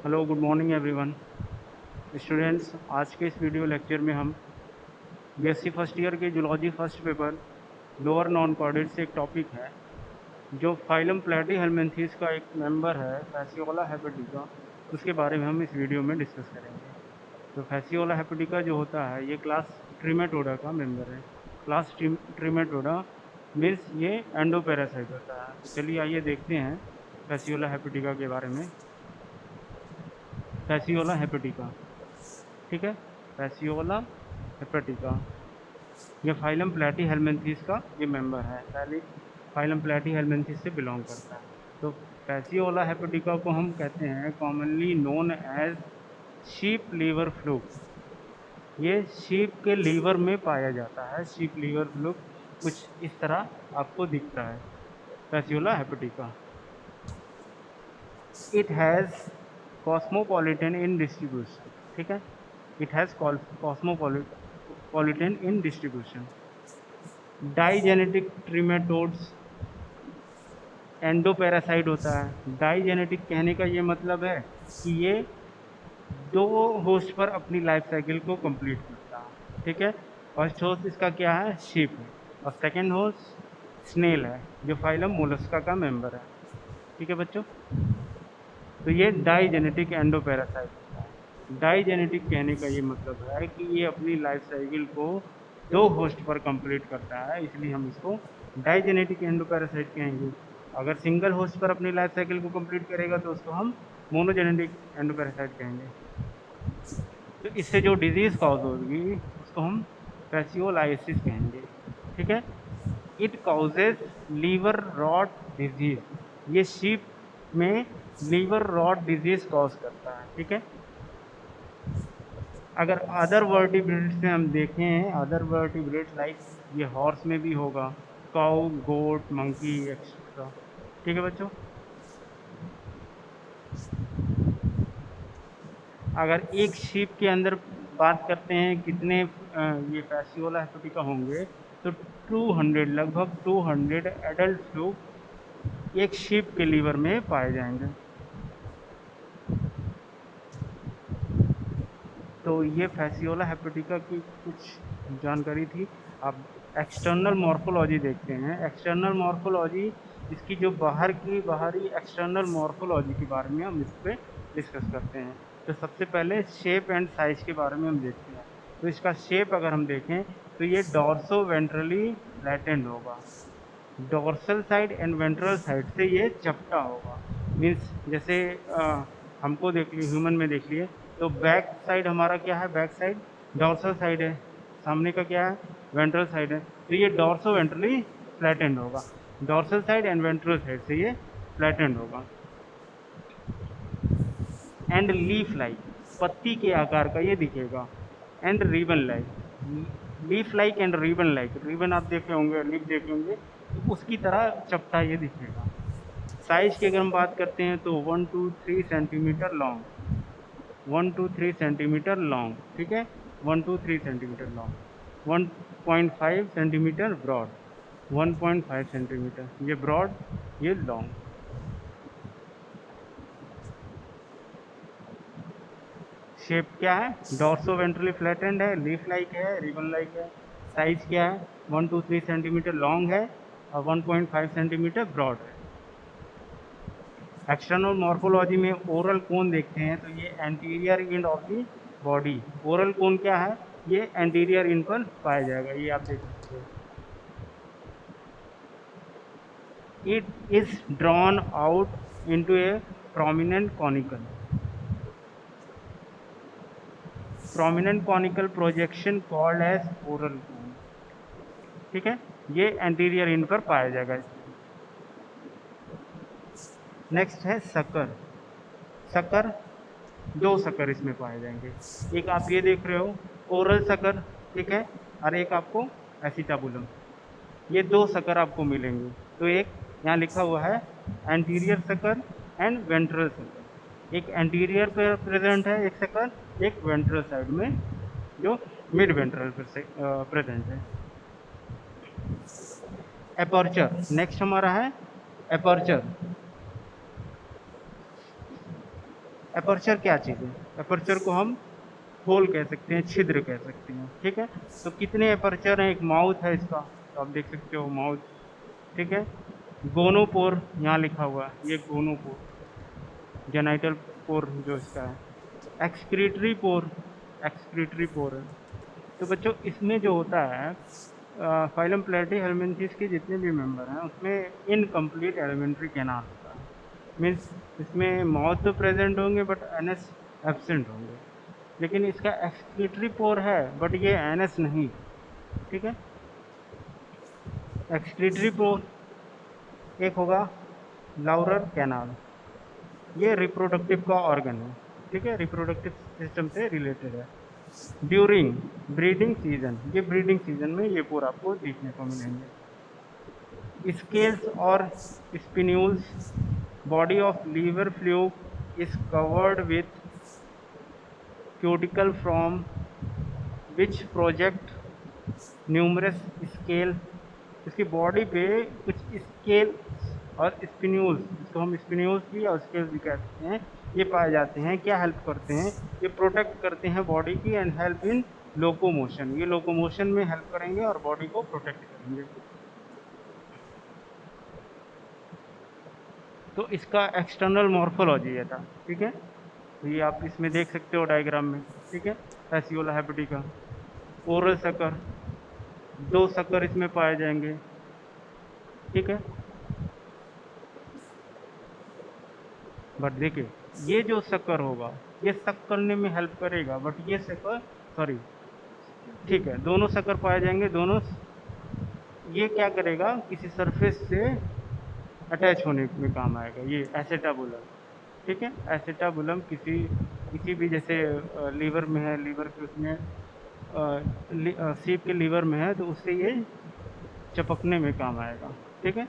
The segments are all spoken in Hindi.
Hello, good morning everyone. Students, आज के इस वीडियो लेक्चर में हम बीएससी फर्स्ट ईयर के zoology first paper lower non chordate से एक टॉपिक है जो फाइलम प्लेटीहेल्मिन्थेस का एक मेंबर है फैसियोला हेपेटिका, उसके बारे में हम इस वीडियो में डिस्कस करेंगे। तो फैसियोला हेपेटिका जो होता है ये क्लास ट्रिमेटोडा का मेंबर है। क्लास ट्रिमेटोडा मीन्स ये एंडोपैरासाइट होता है। तो चलिए आइए देखते हैं फैसियोला हेपेटिका के बारे में। फैसियोला हेपेटिका, ठीक है, फैसियोला हेपेटिका ये फाइलम प्लेटीहेल्मिन्थेस का ये मेंबर है। पहले फाइलम प्लेटीहेल्मिन्थेस से बिलोंग करता है। तो फैसियोला हेपेटिका को हम कहते हैं commonly known as sheep liver fluke. ये शीप के लीवर में पाया जाता है। शीप लीवर फ्लूक कुछ इस तरह आपको दिखता है Fasciola hepatica. It has cosmopolitan in distribution, ठीक है, it has cosmopolitan in distribution. Digenetic trematodes endoparasite होता है। डाइजेनेटिक कहने का ये मतलब है कि ये दो होस्ट पर अपनी लाइफ साइकिल को कंप्लीट करता है, ठीक है। फर्स्ट होस्ट इसका क्या है, शीप है, और सेकंड होस्ट स्नेल है जो फाइलम मोलस्का का मेंबर है, ठीक है बच्चों। तो ये डाइजेनेटिक एंडोपैरासाइट होता है। डाइजेनेटिक कहने का ये मतलब है कि ये अपनी लाइफ साइकिल को दो होस्ट पर कंप्लीट करता है, इसलिए हम इसको डाइजेनेटिक एंडोपैरासाइट कहेंगे। अगर सिंगल होस्ट पर अपनी लाइफ साइकिल को कंप्लीट करेगा तो उसको हम मोनोजेनेटिक एंडोपैरासाइट कहेंगे। तो इससे जो डिजीज कॉज होगी उसको हम फैसियोलाइसिस कहेंगे, ठीक है। It causes liver rot disease. ये शीप में लीवर रॉट डिजीज कॉज करता है, ठीक है। अगर अदर वर्टिब्रेट्स में हम देखें, अदर वर्टिब्रेट्स लाइक ये हॉर्स में भी होगा, काउ, गोट, मंकी एक्सेट्रा, ठीक है बच्चों। अगर एक शीप के अंदर बात करते हैं कितने ये फैसियोला हेपेटिका होंगे, तो 200 लगभग 200 एडल्ट लोग एक शीप के लीवर में पाए जाएंगे। तो ये फैसियोला हेपेटिका की कुछ जानकारी थी। अब एक्सटर्नल मॉर्फोलॉजी देखते हैं। एक्सटर्नल मॉर्फोलॉजी इसकी जो बाहरी एक्सटर्नल मॉर्फोलॉजी के बारे में हम इस पर डिस्कस करते हैं। तो सबसे पहले शेप एंड साइज के बारे में हम देखते हैं। तो इसका शेप अगर हम देखें तो ये डॉर्सो वेंट्रली फ्लैटेंड होगा। Dorsal side and ventral side से ये चपटा होगा। मीन्स जैसे हमको देख लिए, ह्यूमन में देख लिए, तो बैक साइड हमारा क्या है, बैक साइड डॉर्सल साइड है, सामने का क्या है, वेंट्रल साइड है। तो ये डॉर्सो वेंट्रली फ्लैटेंड होगा। Dorsal side and ventral side से ये फ्लैटेंड होगा। एंड लीफ लाइक, पत्ती के आकार का ये दिखेगा। And ribbon like, leaf like and ribbon like, ribbon आप देखे होंगे, लीफ देखे होंगे, तो उसकी तरह चपटा ये दिखेगा। साइज की अगर हम बात करते हैं तो 1 to 3 centimetre long, 1 to 3 centimetre long, ठीक है, 1 to 3 centimetre long, 1.5 centimetre broad, 1.5 centimetre ये ब्रॉड, ये लॉन्ग। शेप क्या है, डॉर्सो वेंट्रली फ्लैटेंड है, लीफ लाइक है, रिबन लाइक है। साइज क्या है, 1 to 3 सेंटीमीटर लॉन्ग है और 1.5 सेंटीमीटर ब्रॉड है। एक्सटर्नल मॉर्फोलॉजी में ओरल कोन देखते हैं तो ये anterior end of the body, oral cone क्या है, ये एंटीरियर एंड पर पाया जाएगा, ये आप देख सकते हो। It is drawn out into a prominent conical, prominent conical projection called as oral cone, ठीक है, ये एंटीरियर एंड पर पाया जाएगा। नेक्स्ट है सकर। सकर, दो सकर इसमें पाए जाएंगे। एक आप ये देख रहे हो ओरल सकर, ठीक है, और एक आपको एसिटाबुलम, ये दो सकर आपको मिलेंगे। तो एक यहाँ लिखा हुआ है anterior sucker and ventral sucker. एक एंटीरियर पे प्रेजेंट है एक सकर, एक वेंट्रल साइड में जो मिड वेंट्रल पर से प्रेजेंट है। एपर्चर, नेक्स्ट हमारा है एपर्चर। एपर्चर क्या चीज़ है? एपर्चर को हम होल कह सकते हैं, छिद्र कह सकते हैं, ठीक है? तो कितने एपर्चर हैं? एक माउथ है इसका, तो आप देख सकते हो माउथ, ठीक है? गोनोपोर यहाँ लिखा हुआ है, ये गोनोपोर, जेनाइटल पोर जो इसका है। एक्सक्रीटरी पोर है। तो बच्चों इसमें जो होता है फाइलम प्लेटीहेल्मिन्थेस के जितने भी मेंबर हैं उसमें इनकम्प्लीट एलिमेंट्री कैनाल होता है। मीन्स इसमें माउथ तो प्रेजेंट होंगे बट एनएस एब्सेंट होंगे, लेकिन इसका एक्सक्रीटरी पोर है बट ये एनएस नहीं, ठीक है? एक्सक्रीटरी पोर एक होगा लाउरर कैनाल, ये रिप्रोडक्टिव का ऑर्गन है, ठीक है? रिप्रोडक्टिव सिस्टम से रिलेटेड है। ड्यूरिंग ब्रीडिंग सीजन, ये ब्रीडिंग सीजन में ये पोर आपको देखने को मिलेंगे। स्केल्स और spinules, body of liver fluke is covered with cuticle from which project numerous scale. इसकी बॉडी पे कुछ स्केल और स्पिन्यूल्स, जिसको हम स्पिन्यूल्स भी और स्केल्स भी कहते हैं, ये पाए जाते हैं। क्या हेल्प करते हैं? ये प्रोटेक्ट करते हैं बॉडी की एंड हेल्प इन लोकोमोशन, ये लोकोमोशन में हेल्प करेंगे और बॉडी को प्रोटेक्ट करेंगे। तो इसका एक्सटर्नल मॉर्फोलॉजी ये था, ठीक है? तो ये आप इसमें देख सकते हो डायग्राम में, ठीक है? फैसियोला हेपेटिका, ओरल सकर, दो सकर इसमें पाए जाएंगे, ठीक है? बट देखिए ये जो शक्कर होगा ये सक करने में हेल्प करेगा, बट ये शक्कर, सॉरी, ठीक है, दोनों शक्कर पाए जाएंगे, दोनों ये क्या करेगा? किसी सरफेस से अटैच होने में काम आएगा, ये एसेटाबुलम, ठीक है? एसेटाबुलम किसी किसी भी जैसे लीवर में है, लीवर के उसमें सीप के लीवर में है तो उससे ये चपकने में काम आएगा, ठीक है?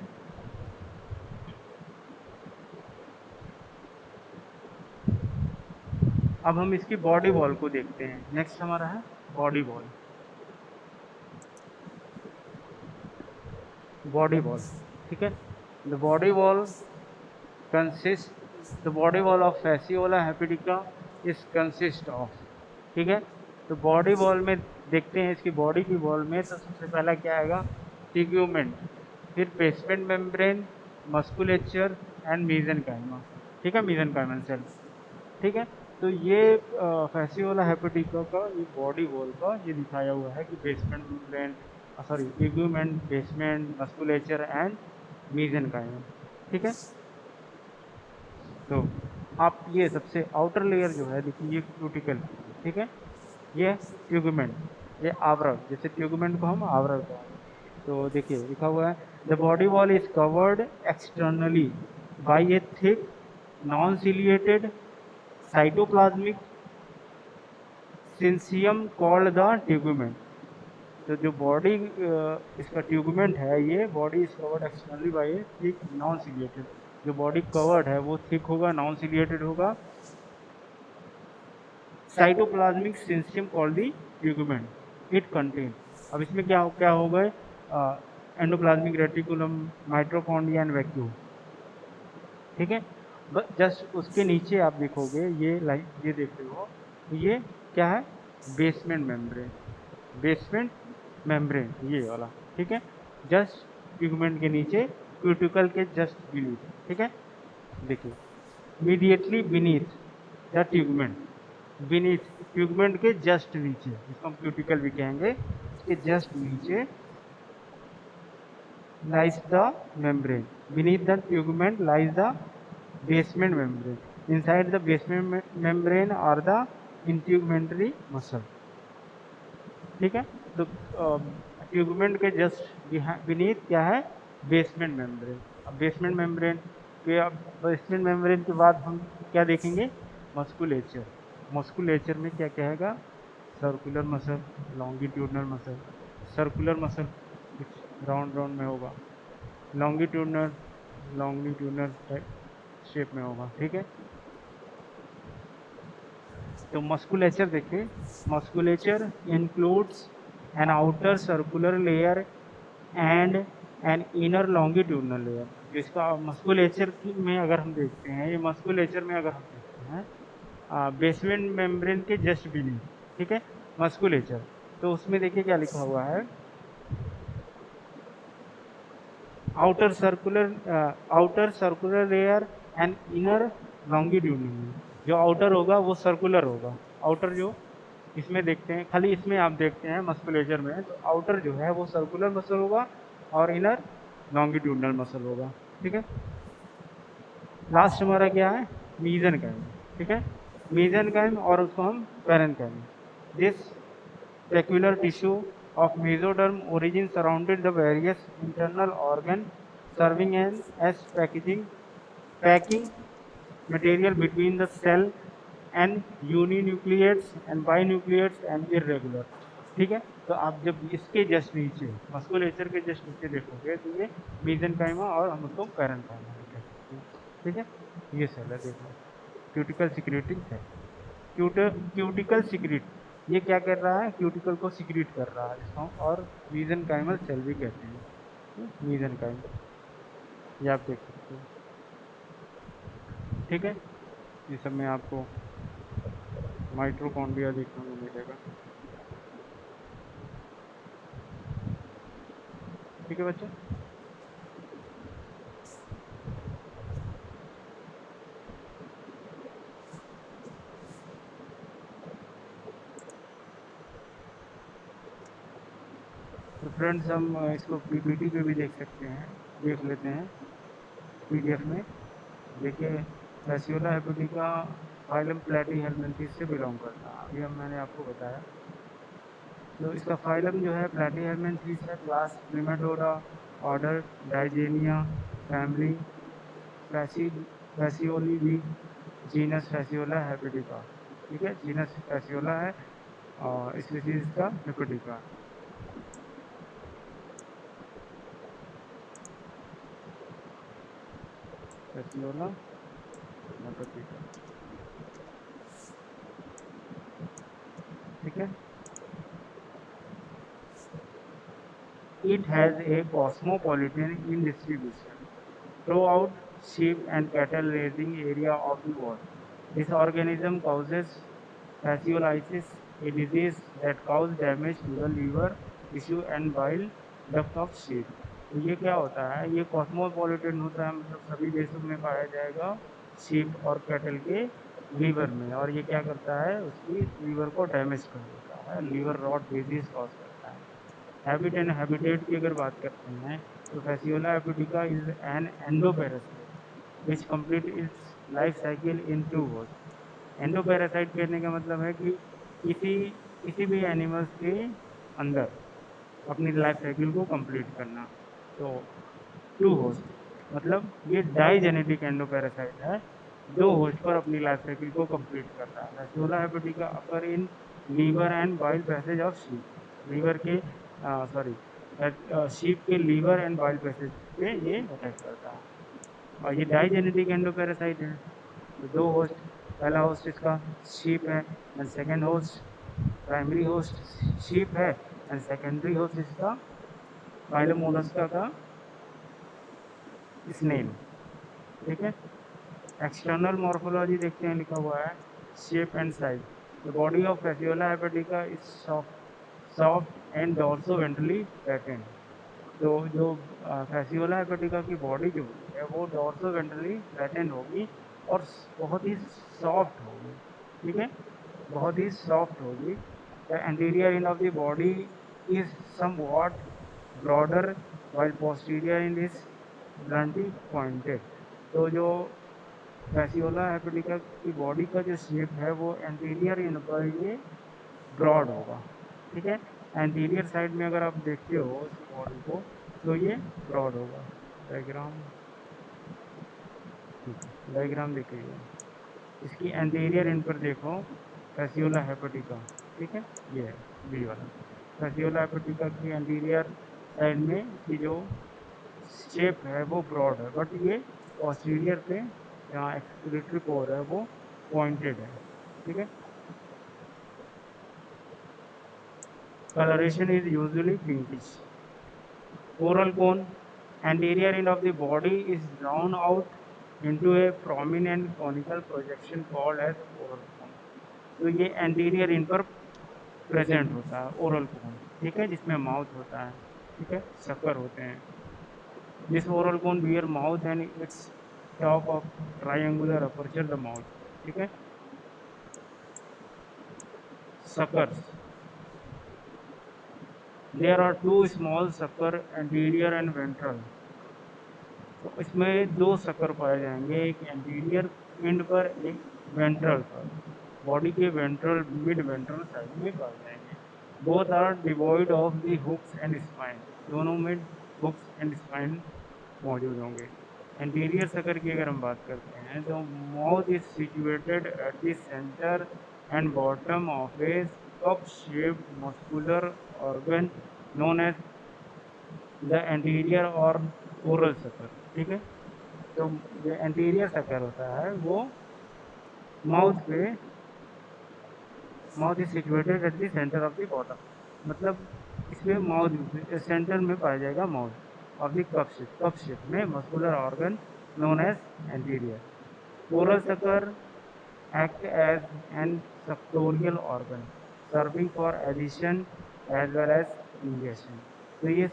अब हम इसकी बॉडी वॉल को देखते हैं। नेक्स्ट हमारा है बॉडी वॉल। बॉडी वॉल, ठीक है? The body wall consist, the body wall of Fasciola hepatica is consist of, ठीक है? तो बॉडी वॉल में देखते हैं, इसकी बॉडी की वॉल में तो सबसे पहला क्या आएगा? टिग्यूमेंट, फिर basement membrane, musculature and mesenchyma, ठीक है? मीजेनकाइमल सेल, ठीक है? तो ये फैसियोला हेपेटिका का ये बॉडी वॉल का ये दिखाया हुआ है कि basement membrane, sorry, tegument, basement, musculature and mesenchyma, ठीक है? तो आप ये सबसे आउटर लेयर जो है देखिए, ये क्यूटिकल, ठीक है? ये ट्यूगमेंट, ये आवरण, जैसे ट्यूगमेंट को हम आवरण कहेंगे। तो देखिए लिखा हुआ है the body wall is covered externally by a thick non ciliated cytoplasmic syncytium called the tegument. तो जो बॉडी इसका ट्यूगमेंट है, ये body is covered externally by a thick non ciliated, जो बॉडी कवर्ड है वो थिक होगा, नॉन सिलिएटेड होगा, cytoplasmic syncytium called the tegument it contain. अब इसमें क्या क्या हो गए? Endoplasmic reticulum, mitochondria and vacuole, ठीक है? जस्ट उसके नीचे आप देखोगे ये लाइन, ये देख रहे हो, तो ये क्या है? बेसमेंट मेम्ब्रेन, बेसमेंट मेम्ब्रेन ये वाला, ठीक है? जस्ट ट्यूगमेंट के नीचे, क्यूटिकल के जस्ट बीनीथ, ठीक है? देखिए इमीडिएटली बीनीथ द ट्यूगमेंट, बीनीथ ट्यूगमेंट के जस्ट नीचे, जिसको हम क्यूटिकल भी कहेंगे, इसके जस्ट नीचे lies the membrane. Beneath the tegment lies the basement membrane. Inside the basement membrane are the integumentary muscle. ठीक है? तो ट्यूगमेंट के जस्ट बीनीथ क्या है? Basement membrane. अब बेसमेंट मेम्ब्रेन के, अब बेसमेंट मेम्ब्रेन के बाद हम क्या देखेंगे? मस्कुलेचर। मस्कुलेचर में क्या कहेगा? Circular muscle, longitudinal muscle, circular muscle कुछ राउंड राउंड में होगा, लॉन्गिट्यूडनल लॉन्गिट्यूडनल शेप में होगा, ठीक है? तो मस्कुलेचर देखिए, musculature includes an outer circular layer and an inner longitudinal layer. जिसका मस्कुलेचर में अगर हम देखते हैं, ये मस्कुलेचर में अगर हम देखते हैं बेसमेंट मेम्ब्रेन के जस्ट बीनीथ, ठीक है, मस्कुलेचर। तो उसमें देखिए क्या लिखा हुआ है, outer circular layer and inner longitudinal. जो आउटर होगा वो सर्कुलर होगा, आउटर जो इसमें देखते हैं, खाली इसमें आप देखते हैं मस्कुलेचर में, तो आउटर जो है वो सर्कुलर मसल होगा और इनर लॉन्गिट्यूडिनल मसल होगा, ठीक है। लास्ट हमारा क्या है, मीजनकाइम, ठीक है, मीजनकाइम और उसको हम parenchyma. This specular tissue of mesoderm origin surrounded the various internal organ serving as packing material between the cell and uninucleates and binucleates and irregular, ठीक है। तो आप जब इसके जस्ट नीचे मस्कुलेचर के जस्ट नीचे देखोगे तो ये मीजनकाइमा और हम उसको पैरेन्काइमा भी कह सकते हैं, ठीक है। ये सेल है, देखो cuticle secreting cell, cuticle secrete, ये क्या कर रहा है, क्यूटिकल को सिक्रीट कर रहा है इसको, और मीजनकाइमल सेल भी कहते हैं, मीजनकाइम, ये आप देख सकते हो, ठीक है। ये सब में आपको माइटोकॉन्ड्रिया देखने को मिलेगा, ठीक है बच्चा। तो फ्रेंड्स हम इसको पीपीटी पे भी देख सकते हैं, देख लेते हैं पीडीएफ में। देखिए फैसियोला हेपेटिका फाइलम प्लैटीहेल्मिन्थेस से बिलोंग करता है, अभी हम मैंने आपको बताया। तो इसका फाइलम जो है प्लैटीहेल्मिन्थेस है, क्लास नेमाटोडा, ऑर्डर डाइजेनिया, फैमिली फैसी फैसियोली भी, जीनस फैसियोला हेपेटिका, ठीक है, जीनस फैसियोला है और स्पीसीज का हेपेटिका। फैसियोला हेपेटिका, ठीक है। It has a cosmopolitan in distribution throughout sheep and cattle raising area of the world. This organism causes fasciolitis, a disease that causes damage to the liver tissue and bile duct of sheep. तो ये क्या होता है, ये कॉस्मोपॉलिटन होता है, मतलब सभी देशों में पाया जाएगा शीप और कैटल के लीवर में, और ये क्या करता है, उसकी लीवर को डैमेज कर देता है, लीवर रॉट डिजीज कॉज करता है। हैबिट एंड हैबिटेट की अगर बात करते हैं तो Fasciola hepatica is an endoparasite which complete its life cycle in two words. Endoparasite कहने का मतलब है कि किसी किसी भी एनिमल्स के अंदर अपनी लाइफ साइकिल को कंप्लीट करना। तो टू होस्ट मतलब ये डाइजेनेटिक एंडोपैरासाइट है, दो होस्ट पर अपनी लाइफ साइकिल को कंप्लीट कर रहा है। Fasciola hepatica upper in liver and bile passage of sheep, liver के सॉरी शीप के लीवर एंड बाइल पैसेज पे ये अटैक करता है, और ये डाइजेनेटिक एंडोपैरासाइट है। तो दो होस्ट, पहला होस्ट इसका शीप है and second host, primary host sheep है एंड सेकेंडरी होस्ट इसका फाइलम मोलस्का का स्नेल, ठीक है। एक्सटर्नल मॉर्फोलॉजी देखते हैं, लिखा हुआ है shape and size. The body of Fasciola hepatica is soft and dorso ventrally pattern. तो जो फैसियोला हेपेटिका की बॉडी जो है वो डॉर्सो वेंट्रली पैटर्न होगी और बहुत ही सॉफ्ट होगी, ठीक है, बहुत ही सॉफ्ट होगी। The anterior end of the body is somewhat broader while posterior end is bluntly pointed। तो जो फैसियोला हेपेटिका की बॉडी का जो शेप है वो एंटीरियर एंड पर ये ब्रॉड होगा, ठीक है। एंटीरियर साइड में अगर आप देखते हो इस बॉडी को तो ये ब्रॉड होगा। डायग्राम, डायग्राम देखिए, इसकी एंटीरियर एंड पर देखो फैसियोला हेपेटिका, ठीक है, ये है बी वाला। फैसियोला हेपेटिका की एंटीरियर साइड में इसकी जो शेप है वो ब्रॉड है, बट ये पोस्टीरियर पे जहाँ एक्सक्रीटरी कोर है वो पॉइंटेड है, ठीक है। Coloration is usually pinkish. Oral cone, anterior end of the body is drawn out into a prominent conical projection called as oral cone। तो ये एंटीरियर इन पर प्रेजेंट होता है ओरल कोन, ठीक है, जिसमें माउथ होता है, ठीक है, शक्कर होते हैं। This oral cone bear mouth and its top of triangular aperture the mouth, ठीक है। suckers, there are two small sucker anterior and ventral। तो इसमें दो शक्कर पाए जाएंगे, एक एंटीरियर एंड पर, एक वेंट्रल पर, बॉडी के वेंट्रल मिड वेंट्रल साइड में पाए जाएंगे। Both are devoid of the hooks and spine, दोनों में हुक्स एंड स्पाइन मौजूद होंगे। एंटीरियर शक्कर की अगर हम बात करते हैं तो mouth is situated at the centre and bottom of a cup shaped muscular organ known as the anterior और ओरल शक्कर, ठीक है। तो जो एंटीरियर शक्कर होता है वो माउथ पे, mouth is situated at the centre of the bottom, मतलब इसमें माउथ सेंटर में पाया जाएगा mouth of the cup shape में muscular organ known as anterior. Oral sucker act as an suctorial organ serving for addition as well as ingestion। तो ये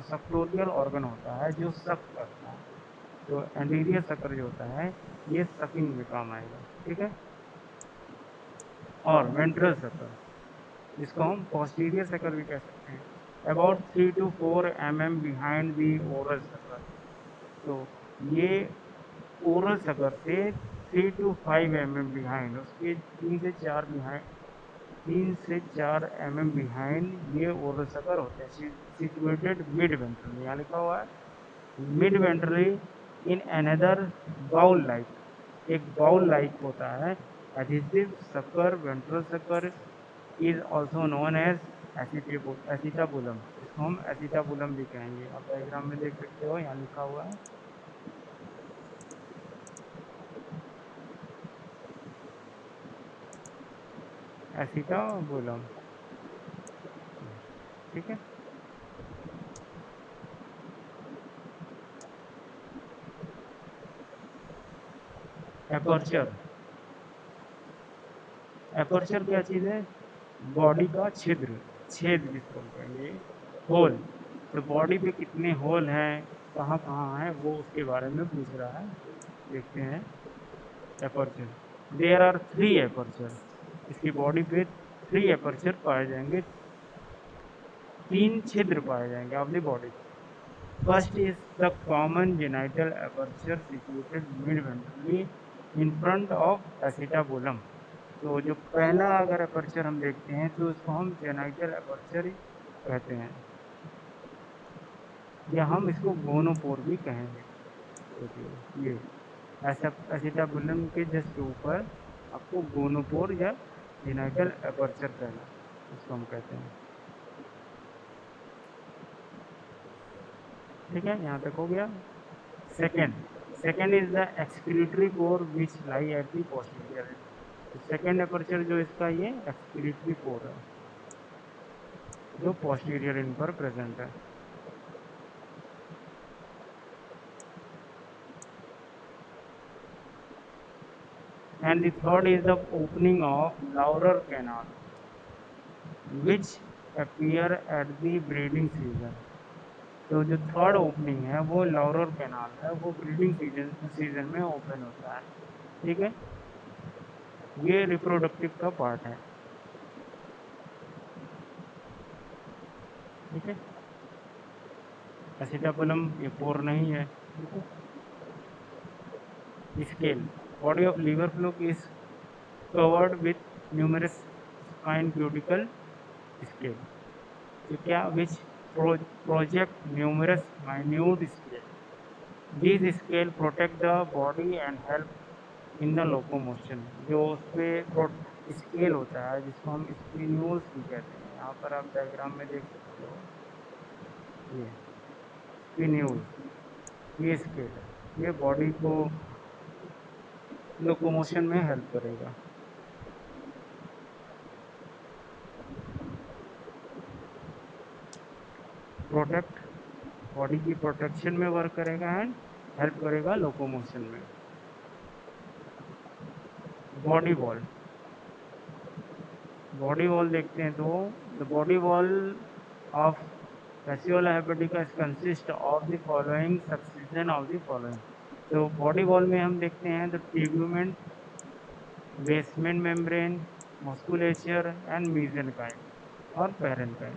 सक्टोरियल ऑर्गन होता है जो सक करता है। तो एंटीरियर शक्कर जो होता है ये सकिंग में काम आएगा, ठीक है। और वेंट्रल शक्कर, जिसको हम पोस्टीरियर शक्कर भी कह सकते हैं, about 3 to 4 mm behind the oral शक्कर। तो ये ओरल शक्कर से 3 to 5 mm बिहाइंड, उसके 3 से 4 mm बिहाइंड ये ओरल शक्कर होते हैं। सिचुएटेड मिड वेंट्रली, यहाँ लिखा हुआ है mid ventrally in another bowl like, एक बाउल लाइक होता है adhesive sucker. Ventral sucker is also known as acetabulum, इसको हम एसिटाबुलम भी कहेंगे। आप डायग्राम में देख सकते हो, यहाँ लिखा हुआ है एसिटाबुलम, ठीक है। एपर्चर, एपर्चर क्या चीज़ है? बॉडी का छिद्र, छेद जिसको हम कहेंगे, होल। तो बॉडी पे कितने होल हैं, कहाँ कहाँ हैं, वो उसके बारे में पूछ रहा है। देखते हैं एपर्चर। देयर आर 3 एपर्चर, इसकी बॉडी पे 3 एपर्चर पाए जाएंगे, 3 छिद्र पाए जाएंगे of the body. First is the common genital aperture situated mid ventrally in front of acetabulum. तो जो पहला अगर एपर्चर हम देखते हैं तो उसको हम जेनाइटल एपर्चर कहते हैं, या हम इसको गोनोपोर भी कहेंगे। तो ये एसिटाबुलम के जस्ट ऊपर आपको गोनोपोर या जेनाइटल एपर्चर कहना, इसको हम कहते हैं, ठीक है। यहाँ तक हो गया। Second is the excretory pour which lie at the posterior. Second aperture जो इसका ये एक्सक्रीटरी पोर है जो पोस्टीरियर इन पर प्रेजेंट है। And the third is the opening of Laurer canal, which appear at the breeding season। तो जो थर्ड ओपनिंग है वो लॉरर कैनाल है, वो ब्रीडिंग सीजन में ओपन होता है, ठीक है। ये रिप्रोडक्टिव का पार्ट है, ठीक है। एसिटाबुलम ये पोर नहीं है, ठीक है। Scale, body of liver fluke is covered with numerous fine cuticle scale. तो क्या which project numerous minute scale, this scale protect the body and help in the locomotion. जो उस पर स्केल होता है जिसको हम स्पिन्यूल्स भी कहते हैं, यहाँ पर आप डायग्राम में देख सकते हो, ये स्पिन्यूल्स, ये स्केल है, ये बॉडी को लोकोमोशन में हेल्प करेगा। प्रोटेक्ट, बॉडी की प्रोटेक्शन में वर्क करेगा एंड हेल्प करेगा लोकोमोशन में। बॉडी वॉल, बॉडी वॉल देखते हैं तो the body wall of fasciola hepatica consist of the following succession of the following. तो बॉडी वॉल में हम देखते हैं the tegument, basement membrane, musculature and mesenchyme और पैरेन्काइम।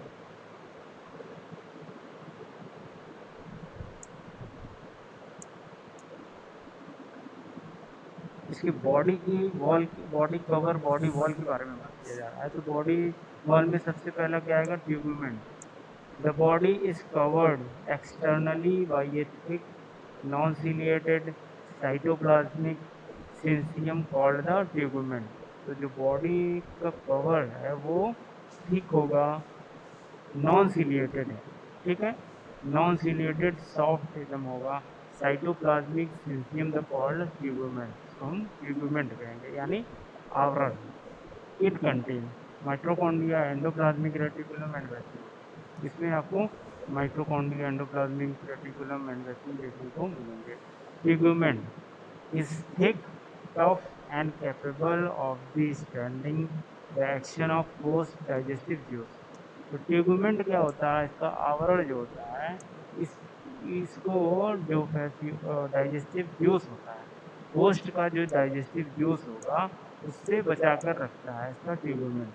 इसकी बॉडी की wall, body cover, body wall के बारे में बात किया जा रहा है। तो बॉडी वॉल में सबसे पहला क्या आएगा? Tegument. The body is covered externally by a thick non ciliated cytoplasmic syncytium called the tegument. तो जो बॉडी का कवर है वो थिक होगा, नॉन सिलिएटेड है, ठीक है, नॉन सिलिएटेड सॉफ्ट एकदम होगा, साइटोप्लाज्मिक सिंसियम द कॉल्ड ट्यूबुमेंट, इसको हम ट्यूबुमेंट कहेंगे, यानी आवरण। It contain mitochondria, endoplasmic reticulum and vacuole. इसमें आपको mitochondria, endoplasmic reticulum and vacuole देखने को मिलेंगे। ट्यूबुमेंट is thick, tough and capable of withstanding the action of host digestive juice। तो ट्यूबुमेंट क्या होता है? इसका आवरण जो होता है, इस इसको जो डाइजेस्टिव जूस होता है, होस्ट का जो डाइजेस्टिव जूस होगा उससे बचाकर रखता है इसका ट्यूबुमेंट,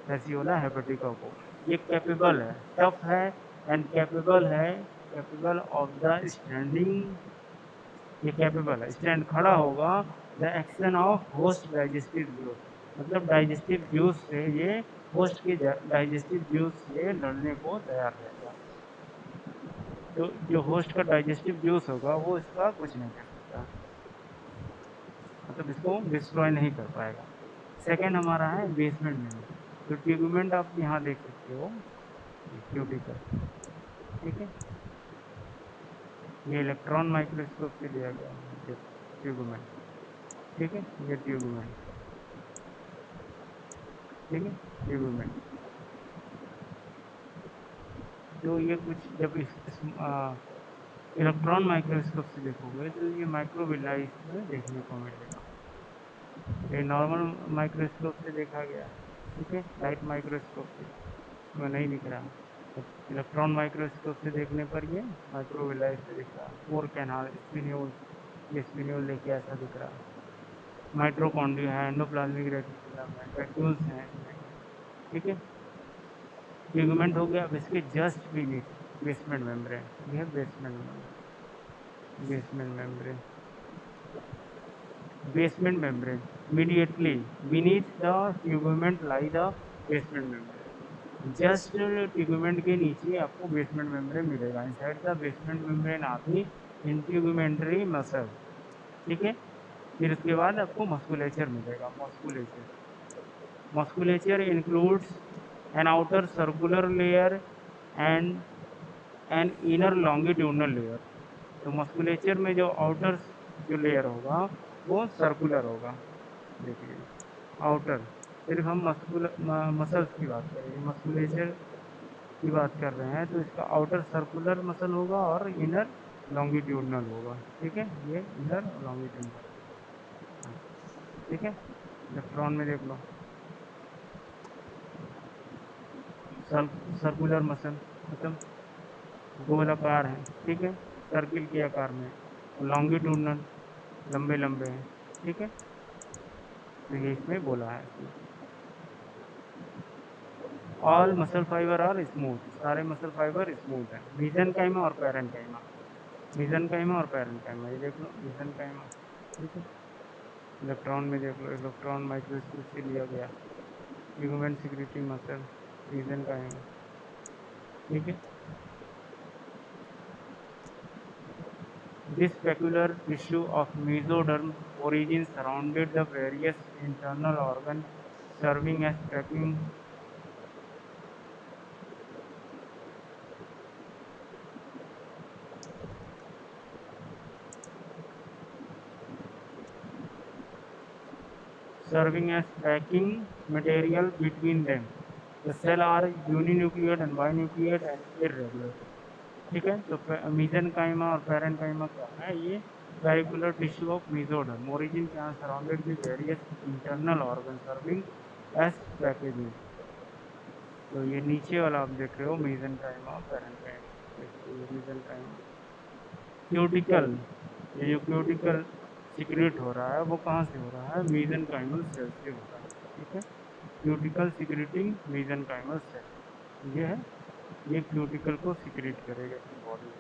फैसियोला हेपेटिका को। ये कैपेबल है, टफ है एंड कैपेबल है, कैपेबल ऑफ द स्टैंडिंग, ये कैपेबल है, स्टैंड खड़ा होगा, the action of host digestive juice, मतलब डाइजेस्टिव जूस से ये होस्ट के डाइजेस्टिव जूस से लड़ने को तैयार रहेगा। तो जो होस्ट का डाइजेस्टिव जूस होगा वो इसका कुछ नहीं कर सकता, मतलब इसको डिस्ट्रॉय नहीं कर पाएगा। सेकेंड हमारा है बेसमेंट मेम्ब्रेन। तो ट्यूबुमेंट आप यहाँ देख सकते हो, क्यूटिकल, ठीक है, ये इलेक्ट्रॉन माइक्रोस्कोप से लिया गया है ट्यूबुमेंट, ठीक है, ये ट्यूबुमेंट, ठीक है, ट्यूबुमेंट। तो ये कुछ जब इस इलेक्ट्रॉन माइक्रोस्कोप से देखोगे तो ये माइक्रोविलाई इसमें देखने को मिलेगा। ये नॉर्मल माइक्रोस्कोप से देखा गया, ठीक है, लाइट माइक्रोस्कोप से इसमें नहीं दिख रहा। तो इलेक्ट्रॉन माइक्रोस्कोप से देखने पर ये माइक्रोविलाई से दिख रहा। फोर कैनाल स्पिन्यूल, ये स्पिन्यूल देखिए ऐसा दिख रहा है। माइट्रोकॉन्ड्रिया है, एंडोप्लाज्मिक रेटिकुलम है, वैक्यूल्स हैं इसमें, ठीक है। ट्यूबुमेंट हो गया। अब इसके जस्ट बीनीथ बेसमेंट मेम्ब्रेन, ये है basement membrane, basement membrane, basement membrane. Immediately beneath the tegument lie the basement membrane. Just tegument के नीचे आपको बेसमेंट मेम्ब्रेन मिलेगा। इनसाइड द बेसमेंट मेम्ब्रेन आती इंट्यूबुमेंट्री मसल, ठीक है। फिर उसके बाद आपको मस्कुलेचर मिलेगा। Musculature includes an outer circular layer and an inner longitudinal layer. तो मस्कुलेचर में जो आउटर जो लेयर होगा वो सर्कुलर होगा, देखिए आउटर। सिर्फ हम मसल्स की बात करेंगे, मस्कुलेचर की बात कर रहे हैं तो इसका आउटर सर्कुलर मसल होगा और इनर लॉन्गिट्यूडनल होगा, ठीक है, ये इनर लॉन्गिट्यूडनल, ठीक है। इलेक्ट्रॉन में देख लो, सर्कुलर मसल मतलब गोलाकार है, ठीक है, सर्किल के आकार में, लॉन्गिट्यूडनल लंबे लंबे हैं, ठीक है। तो ये इसमें बोला है। All muscle fibre are smooth, सारे मसल फाइबर स्मूथ है। मीसेनकाइमा और पैरेन्काइमा, मीसेनकाइमा और पैरेन्काइमा, ये देख लो मीसेनकाइमा, ठीक है। इलेक्ट्रॉन में देख लो, इलेक्ट्रॉन माइक्रोस्कोप से लिया गया, लिगामेंट सिक्रेटिंग मसल, मीसेनकाइमा, ठीक है। This peculiar tissue of mesoderm origin surrounded the various internal organs, serving as packing, serving as packing material between them. The cell are uninucleate and binucleate and irregular, ठीक है। तो मीसेनकाइमा और पैरेन्काइमा क्या है? ये pericellular tissue of mesoderm, origin क्या, surrounded with various internal organ, serving as packaging. तो ये नीचे वाला आप देख रहे हो मेसेंकाइमा पैरेंकाइमा, देखिए मेसेंकाइमा क्यूटिकल, ये जो क्यूटिकल सिक्रेट हो रहा है वो कहाँ से हो रहा है, मेसेंकाइमल सेल से हो रहा है। ठीक है, क्यूटिकल सिक्रेटिंग मेसेंकाइमल सेल, ये है, ये क्यूटिकल को सिक्रेट करेगा अपनी बॉडी में।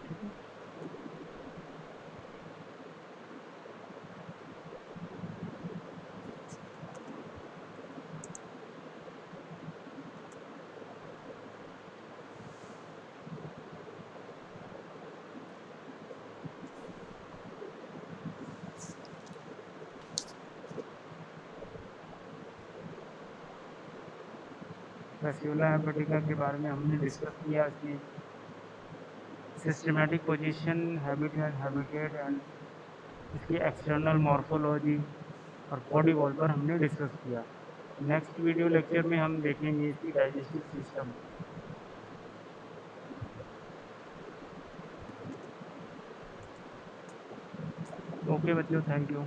ठीक है, फैस्कुलर हेपेटिका के बारे में हमने डिस्कस किया, इसकी सिस्टमैटिक पोजीशन, हैबिटेट एंड इसकी एक्सटर्नल मॉर्फोलॉजी और बॉडी वॉल पर हमने डिस्कस किया। नेक्स्ट वीडियो लेक्चर में हम देखेंगे इसकी डाइजेस्टिव सिस्टम। ओके बच्चों, थैंक यू।